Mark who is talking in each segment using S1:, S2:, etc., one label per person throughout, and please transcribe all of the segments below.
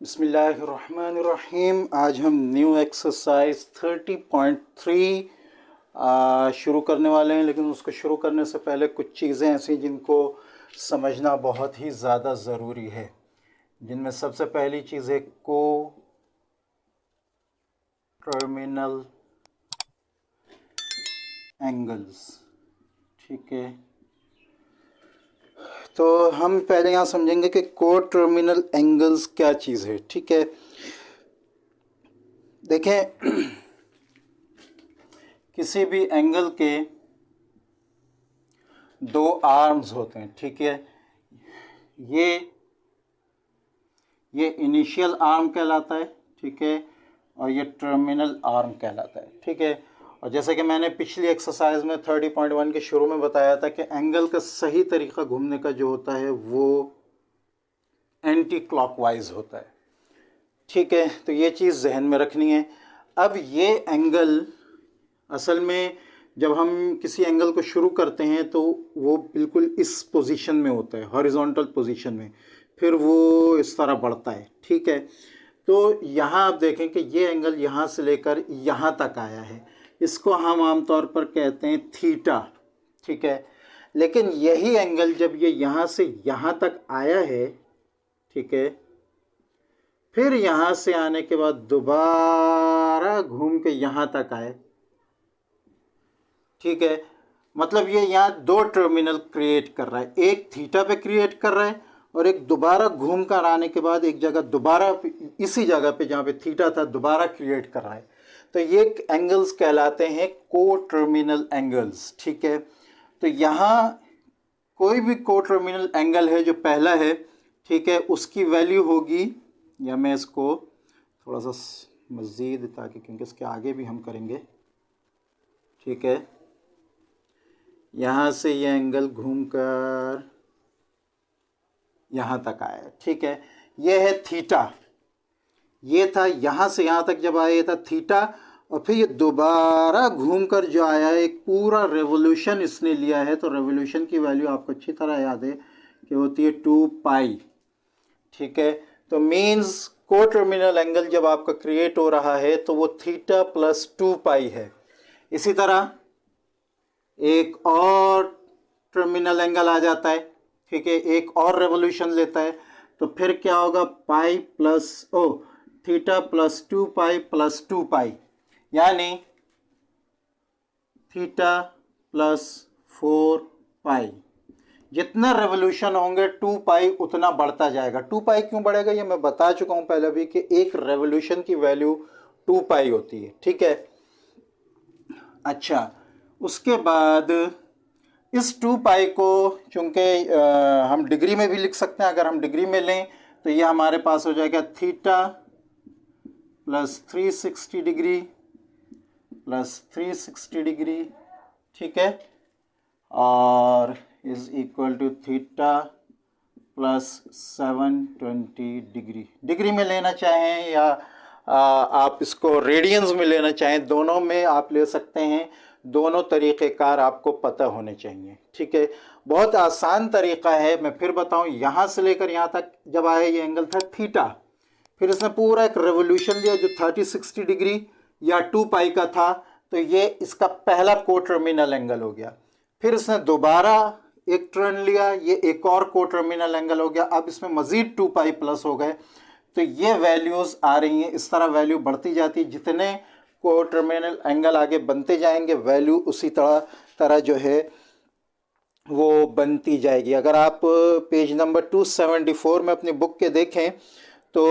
S1: बिस्मिल्लाहिर्रहमानिर्रहीम। आज हम न्यू एक्सरसाइज 30.3 शुरू करने वाले हैं, लेकिन उसको शुरू करने से पहले कुछ चीज़ें ऐसी जिनको समझना बहुत ही ज़्यादा ज़रूरी है, जिनमें सबसे पहली चीज़ है को टर्मिनल एंगल्स। ठीक है, तो हम पहले यहाँ समझेंगे कि को टर्मिनल एंगल्स क्या चीज़ है। ठीक है, देखें किसी भी एंगल के दो आर्म्स होते हैं। ठीक है, ये इनिशियल आर्म कहलाता है। ठीक है, और ये टर्मिनल आर्म कहलाता है। ठीक है, और जैसे कि मैंने पिछली एक्सरसाइज में 30.1 के शुरू में बताया था कि एंगल का सही तरीका घूमने का जो होता है वो एंटी क्लॉकवाइज होता है। ठीक है, तो ये चीज़ जहन में रखनी है। अब ये एंगल असल में जब हम किसी एंगल को शुरू करते हैं तो वो बिल्कुल इस पोजीशन में होता है, हॉरिजॉन्टल पोजीशन में, फिर वो इस तरह बढ़ता है। ठीक है, तो यहाँ आप देखें कि ये एंगल यहाँ से लेकर यहाँ तक आया है, इसको हम आमतौर पर कहते हैं थीटा। ठीक है, लेकिन यही एंगल जब ये यहाँ से यहाँ तक आया है, ठीक है, फिर यहाँ से आने के बाद दोबारा घूम के यहाँ तक आए। ठीक है, मतलब ये यहाँ दो टर्मिनल क्रिएट कर रहा है, एक थीटा पे क्रिएट कर रहा है और एक दोबारा घूम कर आने के बाद एक जगह दोबारा इसी जगह पे जहाँ पे थीटा था दोबारा क्रिएट कर रहा है। तो ये एंगल्स कहलाते हैं को टर्मिनल एंगल्स। ठीक है, तो यहाँ कोई भी को टर्मिनल एंगल है जो पहला है, ठीक है, उसकी वैल्यू होगी, या मैं इसको थोड़ा सा मज़ीद ताकि क्योंकि इसके आगे भी हम करेंगे। ठीक है, यहाँ से ये एंगल घूमकर यहाँ तक आया। ठीक है, ये है थीटा, ये था यहाँ से यहाँ तक जब आया ये था थीटा, और फिर ये दोबारा घूमकर जो आया है एक पूरा रेवोल्यूशन इसने लिया है। तो रेवोल्यूशन की वैल्यू आपको अच्छी तरह याद है कि होती है 2 पाई। ठीक है, तो मीन्स को टर्मिनल एंगल जब आपका क्रिएट हो रहा है तो वो थीटा प्लस 2 पाई है। इसी तरह एक और टर्मिनल एंगल आ जाता है, ठीक है, एक और रेवोल्यूशन लेता है, तो फिर क्या होगा, pi plus theta plus 2 pi plus 2 पाई, यानी थीटा प्लस 4 पाई। जितना रेवोल्यूशन होंगे 2 पाई उतना बढ़ता जाएगा। 2 पाई क्यों बढ़ेगा ये मैं बता चुका हूं पहले भी कि एक रेवोल्यूशन की वैल्यू 2 पाई होती है। ठीक है, अच्छा, उसके बाद इस 2 पाई को चूंकि हम डिग्री में भी लिख सकते हैं, अगर हम डिग्री में लें तो ये हमारे पास हो जाएगा theta plus 360 degree plus 360 degree. ठीक है, और is equal to theta plus 720 degree. Degree में लेना चाहें या आप इसको रेडियंस में लेना चाहें, दोनों में आप ले सकते हैं। दोनों तरीक़ेकार आपको पता होने चाहिए। ठीक है, बहुत आसान तरीक़ा है, मैं फिर बताऊं। यहाँ से लेकर यहाँ तक जब आया ये एंगल था थीटा, फिर इसने पूरा एक रेवोल्यूशन लिया जो 30-60 डिग्री या 2 पाई का था, तो ये इसका पहला को टर्मिनल एंगल हो गया। फिर इसने दोबारा एक टर्न लिया, ये एक और को टर्मिनल एंगल हो गया। अब इसमें मज़ीद 2 पाई प्लस हो गए, तो ये वैल्यूज़ आ रही हैं। इस तरह वैल्यू बढ़ती जाती है, जितने को टर्मिनल एंगल आगे बनते जाएंगे वैल्यू उसी तरह जो है वो बनती जाएगी। अगर आप पेज नंबर 274 में अपनी बुक के देखें तो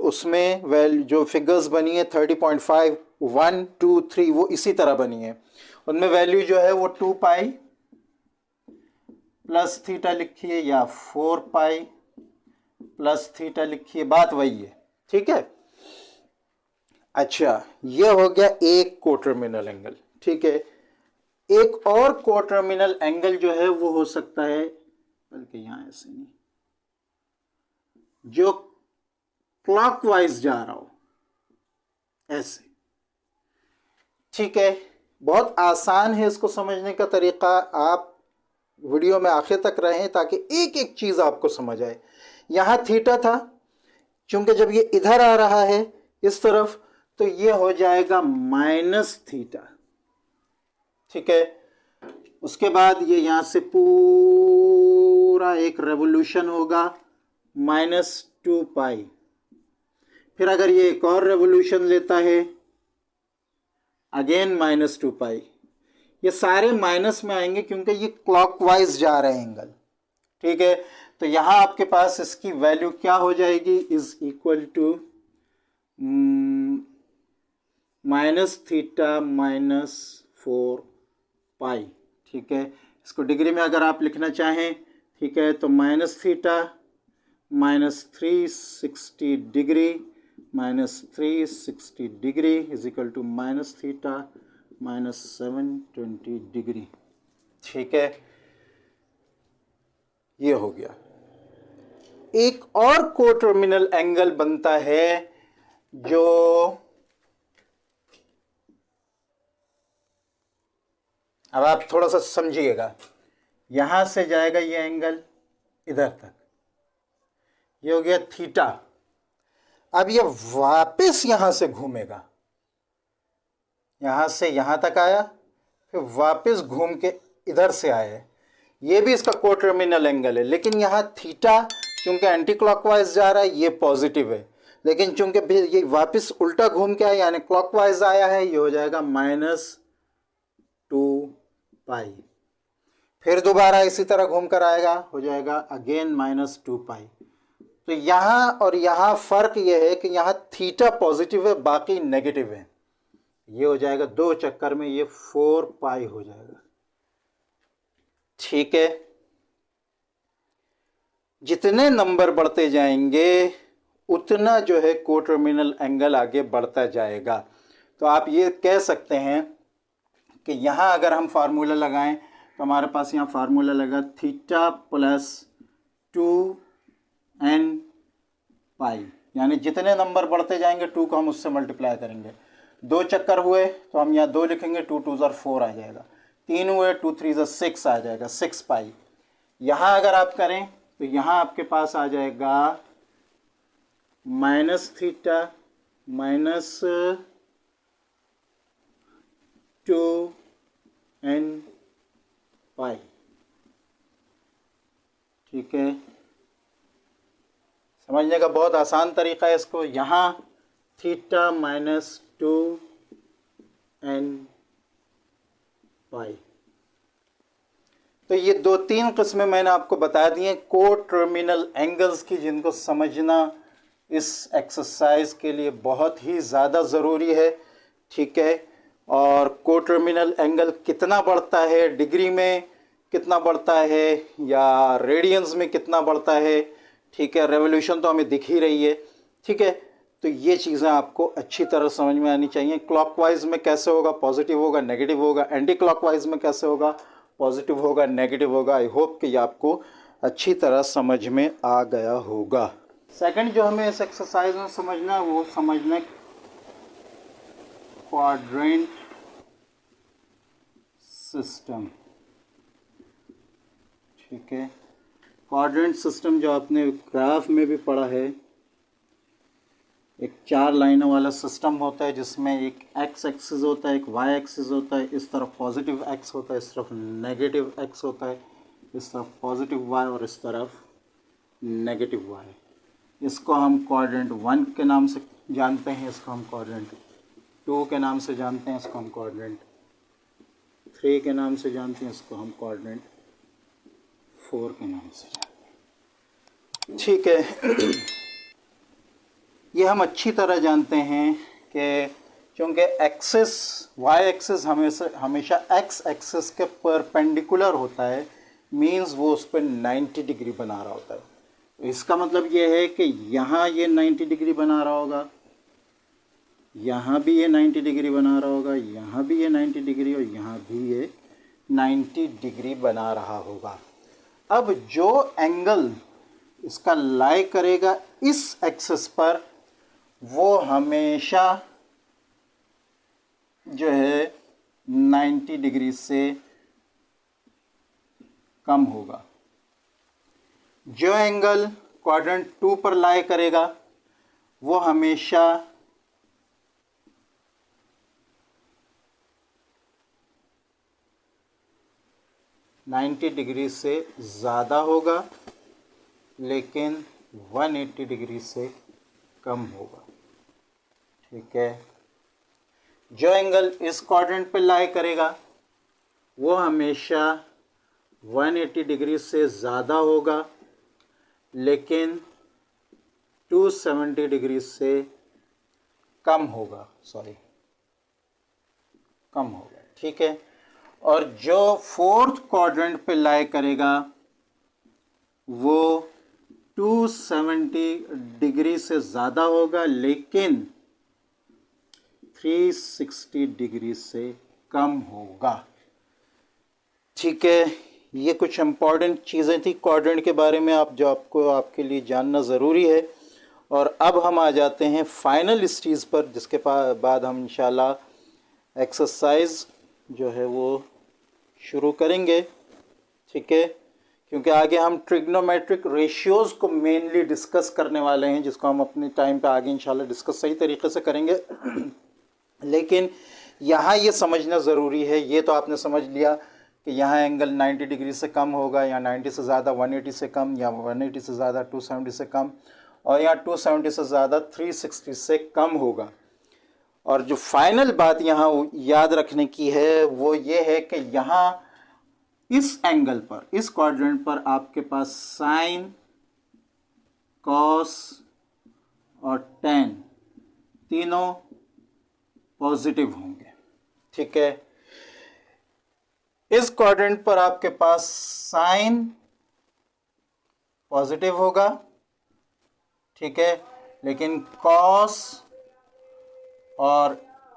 S1: उसमें वैल्यू जो फिगर्स बनी है 30.5, 1, 2, 3 वो इसी तरह बनी है। उनमें वैल्यू जो है वो 2 पाई प्लस थीटा लिखी है या 4 पाई प्लस थीटा लिखी है, बात वही है। ठीक है, अच्छा, ये हो गया एक को टर्मिनल एंगल। ठीक है, एक और को टर्मिनल एंगल जो है वो हो सकता है, बल्कि यहाँ ऐसे नहीं, जो क्लॉकवाइज जा रहा हो, ऐसे। ठीक है, बहुत आसान है इसको समझने का तरीका। आप वीडियो में आखिर तक रहें ताकि एक एक चीज़ आपको समझ आए। यहाँ थीटा था, चूंकि जब ये इधर आ रहा है इस तरफ, तो ये हो जाएगा माइनस थीटा। ठीक है, उसके बाद ये यहां से पूरा एक रेवोल्यूशन होगा -2 पाई। फिर अगर ये एक और रेवोल्यूशन लेता है, अगेन -2 पाई। ये सारे माइनस में आएंगे क्योंकि ये क्लॉकवाइज जा रहे हैं एंगल। ठीक है, तो यहां आपके पास इसकी वैल्यू क्या हो जाएगी, इज इक्वल टू -θ -4 पाई। ठीक है, इसको डिग्री में अगर आप लिखना चाहें, ठीक है, तो -θ -360 degree -360 degree is equal to -θ -720 degree. ठीक है, ये हो गया। एक और कोटर्मिनल एंगल बनता है जो अब आप थोड़ा सा समझिएगा, यहां से जाएगा ये एंगल इधर तक, ये हो गया थीटा। अब ये वापस यहां से घूमेगा, यहां से यहां तक आया, फिर वापस घूम के इधर से आया, ये भी इसका कोटर्मिनल एंगल है। लेकिन यहाँ थीटा चूंकि एंटी क्लॉकवाइज जा रहा है, ये पॉजिटिव है, लेकिन चूंकि ये वापस उल्टा घूम के आया यानी क्लॉकवाइज आया है, ये हो जाएगा -2 पाई। फिर दोबारा इसी तरह घूम कर आएगा, हो जाएगा अगेन -2 पाई। तो यहाँ और यहाँ फर्क ये है कि यहाँ थीटा पॉजिटिव है, बाकी नेगेटिव है। ये हो जाएगा 2 चक्कर में ये 4 पाई हो जाएगा। ठीक है, जितने नंबर बढ़ते जाएंगे उतना जो है कोटर्मिनल एंगल आगे बढ़ता जाएगा। तो आप ये कह सकते हैं कि यहाँ अगर हम फार्मूला लगाएं तो हमारे पास यहाँ फार्मूला लगा थीटा +2n पाई, यानी जितने नंबर बढ़ते जाएंगे 2 को हम उससे मल्टीप्लाई करेंगे। 2 चक्कर हुए तो हम यहाँ 2 लिखेंगे, 2 2 4 आ जाएगा। 3 हुए 2 3 6 आ जाएगा, 6 पाई। यहाँ अगर आप करें तो यहाँ आपके पास आ जाएगा -θ -2n पाई। ठीक है, समझने का बहुत आसान तरीका है इसको। यहाँ थीटा -2n पाई। तो ये 2-3 किस्में मैंने आपको बता दी हैं कोटर्मिनल एंगल्स की, जिनको समझना इस एक्सरसाइज के लिए बहुत ही ज़्यादा ज़रूरी है। ठीक है, और कोटर्मिनल एंगल कितना बढ़ता है, डिग्री में कितना बढ़ता है या रेडियंस में कितना बढ़ता है। ठीक है, रेवोल्यूशन तो हमें दिख ही रही है। ठीक है, तो ये चीज़ें आपको अच्छी तरह समझ में आनी चाहिए। क्लॉकवाइज में कैसे होगा, पॉजिटिव होगा, नेगेटिव होगा। एंटी क्लॉकवाइज में कैसे होगा, पॉजिटिव होगा, नेगेटिव होगा। आई होप कि ये आपको अच्छी तरह समझ में आ गया होगा। सेकंड जो हमें इस एक्सरसाइज में समझना है वो समझना क्वाड्रेंट सिस्टम। ठीक है, क्वाड्रेंट सिस्टम जो आपने ग्राफ में भी पढ़ा है, एक 4 लाइनों वाला सिस्टम होता है जिसमें एक एक्स एक्सिस होता है, एक वाई एक्सिस होता है, इस तरफ पॉजिटिव एक्स होता है, इस तरफ नेगेटिव एक्स होता है, इस तरफ पॉजिटिव वाई और इस तरफ नेगेटिव वाई। इसको हम क्वाड्रेंट 1 के नाम से जानते हैं, इसको हम क्वाड्रेंट 2 के नाम से जानते हैं, इसको हम क्वाड्रेंट 3 के नाम से जानते हैं, इसको हम क्वाड्रेंट 4 के नाम से जानते हैं। ठीक है, ये हम अच्छी तरह जानते हैं कि चूँकि एक्सिस वाई एक्सिस हमेशा एक्स एक्सिस के परपेंडिकुलर होता है, मींस वो उस पर 90 डिग्री बना रहा होता है। तो इसका मतलब ये है कि यहाँ ये 90 डिग्री बना रहा होगा, यहाँ भी ये 90 डिग्री बना रहा होगा, यहाँ भी ये 90 डिग्री और यहाँ भी ये 90 डिग्री बना रहा होगा। अब जो एंगल इसका लाई करेगा इस एक्सिस पर, वो हमेशा जो है 90 डिग्री से कम होगा। जो एंगल क्वाड्रेंट 2 पर लाई करेगा वो हमेशा नाइन्टी डिग्री से ज़्यादा होगा, लेकिन 180 डिग्री से कम होगा। ठीक है, जो एंगल इस क्वाड्रेंट पे लाई करेगा वो हमेशा 180 डिग्री से ज़्यादा होगा, लेकिन 270 डिग्री से कम होगा, कम होगा। ठीक है, और जो फोर्थ क्वाड्रेंट पे लाई करेगा वो 270 डिग्री से ज़्यादा होगा, लेकिन 360 डिग्री से कम होगा। ठीक है, ये कुछ इम्पॉर्टेंट चीज़ें थी क्वाड्रेंट के बारे में, जो आपको आपके लिए जानना ज़रूरी है। और अब हम आ जाते हैं फाइनल स्टेज पर, जिसके बाद हम इंशाल्लाह एक्सरसाइज जो है वो शुरू करेंगे। ठीक है, क्योंकि आगे हम ट्रिग्नोमेट्रिक रेशियोज़ को मेनली डिस्कस करने वाले हैं, जिसको हम अपने टाइम पे आगे इंशाल्लाह डिस्कस सही तरीके से करेंगे। लेकिन यहाँ ये समझना ज़रूरी है, ये तो आपने समझ लिया कि यहाँ एंगल 90 डिग्री से कम होगा, या 90 से ज़्यादा 180 से कम, या 180 से ज़्यादा 270 से कम, और यहाँ 270 से ज़्यादा 360 से कम होगा। और जो फाइनल बात यहाँ याद रखने की है वो ये है कि यहाँ इस एंगल पर, इस क्वाड्रेंट पर आपके पास साइन, कॉस और टेन तीनों पॉजिटिव होंगे। ठीक है, इस क्वाड्रेंट पर आपके पास साइन पॉजिटिव होगा, ठीक है, लेकिन कॉस और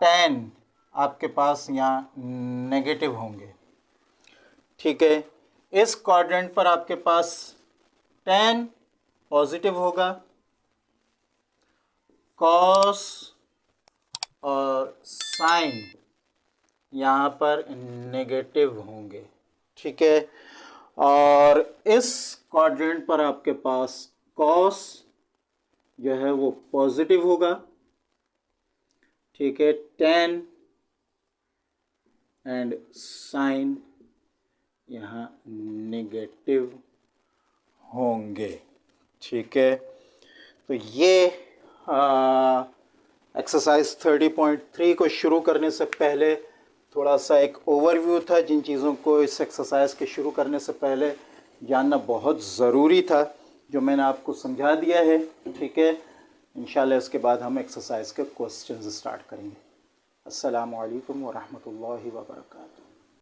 S1: टेन आपके पास यहाँ नेगेटिव होंगे। ठीक है, इस क्वाड्रेंट पर आपके पास टेन पॉजिटिव होगा, कॉस और साइन यहाँ पर नेगेटिव होंगे। ठीक है, और इस क्वाड्रेंट पर आपके पास कॉस जो है वो पॉजिटिव होगा। ठीक है, टेन एंड साइन यहाँ नेगेटिव होंगे। ठीक है, तो ये एक्सरसाइज 30.3 को शुरू करने से पहले थोड़ा सा एक ओवरव्यू था, जिन चीज़ों को इस एक्सरसाइज के शुरू करने से पहले जानना बहुत ज़रूरी था, जो मैंने आपको समझा दिया है। ठीक है, इंशाल्लाह इसके बाद हम एक्सरसाइज के क्वेश्चंस स्टार्ट करेंगे। अस्सलामु अलैकुम व रहमतुल्लाहि व बरकातुहू।